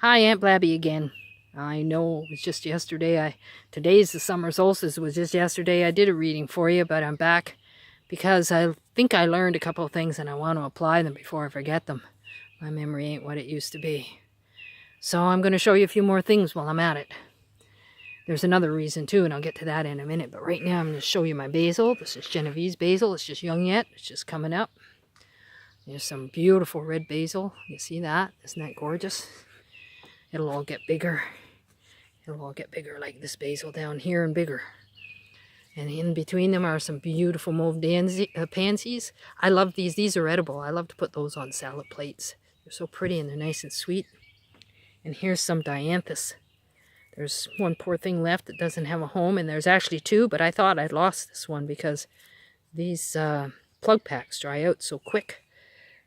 Hi, Aunt Blabby again. I know it was just yesterday. Today's the summer solstice. It was just yesterday. I did a reading for you, but I'm back because I think I learned a couple of things and I want to apply them before I forget them. My memory ain't what it used to be. So I'm going to show you a few more things while I'm at it. There's another reason too, and I'll get to that in a minute. But right now I'm going to show you my basil. This is Genovese basil. It's just young yet. It's just coming up. There's some beautiful red basil. You see that? Isn't that gorgeous? It'll all get bigger. It'll all get bigger like this basil down here and bigger. And in between them are some beautiful mauve pansies. I love these. These are edible. I love to put those on salad plates. They're so pretty and they're nice and sweet. And here's some dianthus. There's one poor thing left that doesn't have a home, and there's actually two, but I thought I'd lost this one because these plug packs dry out so quick.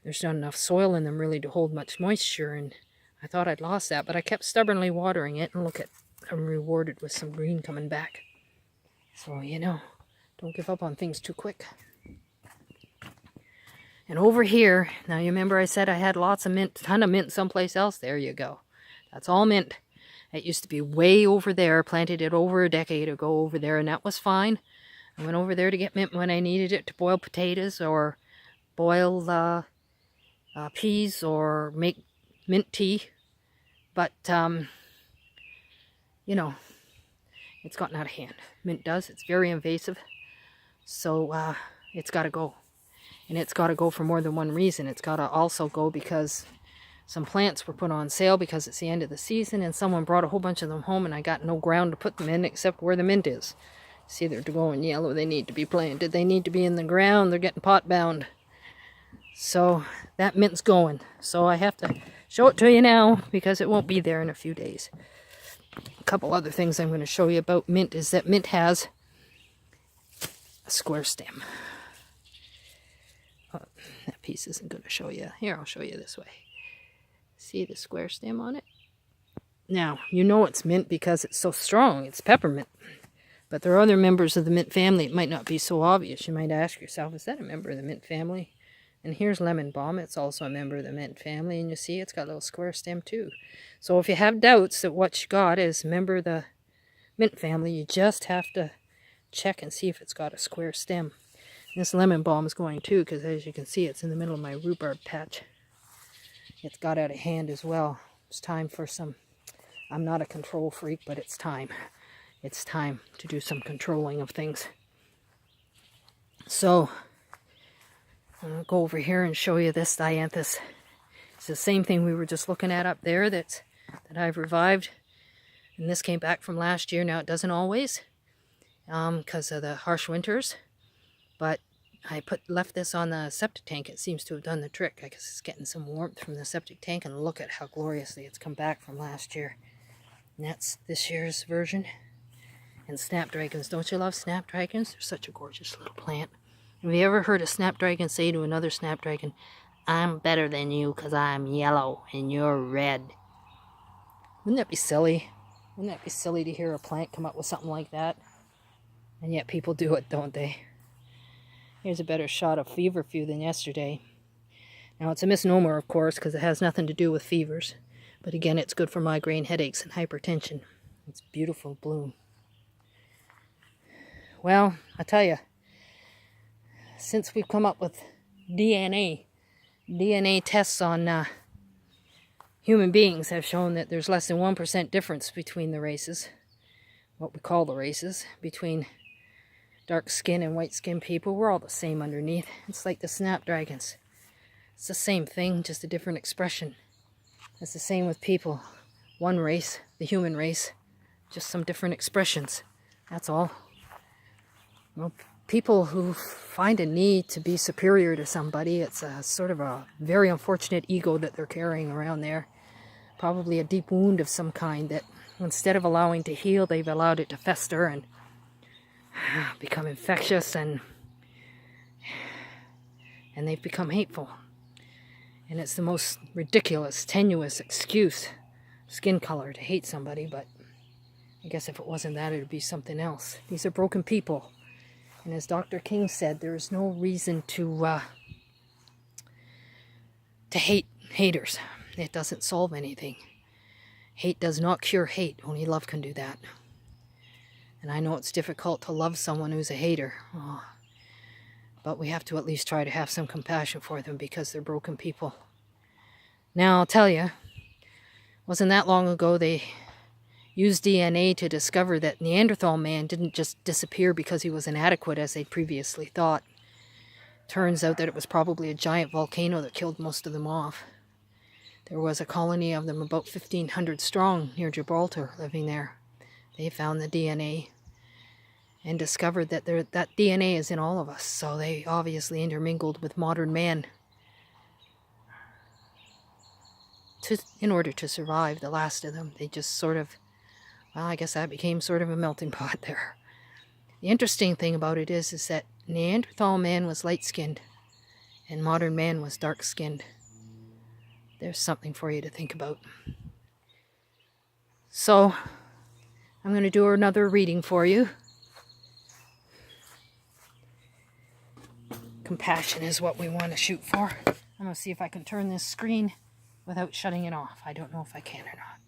There's not enough soil in them really to hold much moisture, and I thought I'd lost that, but I kept stubbornly watering it, and look at, I'm rewarded with some green coming back. So, you know, don't give up on things too quick. And over here, now you remember I said I had lots of mint, ton of mint someplace else. There you go. That's all mint. It used to be way over there. Planted it over a decade ago over there, and that was fine. I went over there to get mint when I needed it to boil potatoes or boil peas or make mint tea. But, you know, it's gotten out of hand. Mint does. It's very invasive. So it's got to go. And it's got to go for more than one reason. It's got to also go because some plants were put on sale because it's the end of the season, and someone brought a whole bunch of them home, and I got no ground to put them in except where the mint is. See, they're going yellow. They need to be planted. They need to be in the ground. They're getting pot bound. So that mint's going. So I have to show it to you now because it won't be there in a few days. A couple other things I'm going to show you about mint is that mint has a square stem. Oh, that piece isn't going to show you. Here, I'll show you this way. See the square stem on it? Now, you know it's mint because it's so strong. It's peppermint. But there are other members of the mint family. It might not be so obvious. You might ask yourself, is that a member of the mint family? And here's lemon balm. It's also a member of the mint family. And you see it's got a little square stem too. So if you have doubts that what you got is a member of the mint family, you just have to check and see if it's got a square stem. And this lemon balm is going too, because as you can see, it's in the middle of my rhubarb patch. It's got out of hand as well. It's time for some, I'm not a control freak, but it's time. It's time to do some controlling of things. So, I'm going to go over here and show you this dianthus. It's the same thing we were just looking at up there that I've revived. And this came back from last year. Now it doesn't always, because of the harsh winters. But I left this on the septic tank. It seems to have done the trick. I guess it's getting some warmth from the septic tank, and look at how gloriously it's come back from last year. And that's this year's version. And snapdragons. Don't you love snapdragons? They're such a gorgeous little plant. Have you ever heard a snapdragon say to another snapdragon, "I'm better than you because I'm yellow and you're red"? Wouldn't that be silly? Wouldn't that be silly to hear a plant come up with something like that? And yet people do it, don't they? Here's a better shot of feverfew than yesterday. Now it's a misnomer, of course, because it has nothing to do with fevers. But again, it's good for migraine, headaches, and hypertension. It's beautiful bloom. Well, I tell you, since we've come up with DNA tests on human beings have shown that there's less than 1% difference between the races, what we call the races, between dark skin and white skin people. We're all the same underneath. It's like the snapdragons. It's the same thing, just a different expression. It's the same with people. One race, the human race, just some different expressions. That's all. Well, people who find a need to be superior to somebody, it's a sort of a very unfortunate ego that they're carrying around there. Probably a deep wound of some kind that instead of allowing to heal, they've allowed it to fester and become infectious, and they've become hateful. And it's the most ridiculous, tenuous excuse, skin color, to hate somebody, but I guess if it wasn't that, it would be something else. These are broken people. And as Dr. King said, there is no reason to hate haters. It doesn't solve anything. Hate does not cure hate. Only love can do that. And I know it's difficult to love someone who's a hater. Oh, but we have to at least try to have some compassion for them because they're broken people. Now, I'll tell you, wasn't that long ago they used DNA to discover that Neanderthal man didn't just disappear because he was inadequate as they previously thought. Turns out that it was probably a giant volcano that killed most of them off. There was a colony of them about 1,500 strong near Gibraltar living there. They found the DNA and discovered that that DNA is in all of us. So they obviously intermingled with modern man in order to survive. The last of them, they just sort of, well, I guess that became sort of a melting pot there. The interesting thing about it is that Neanderthal man was light-skinned and modern man was dark-skinned. There's something for you to think about. So, I'm going to do another reading for you. Compassion is what we want to shoot for. I'm going to see if I can turn this screen without shutting it off. I don't know if I can or not.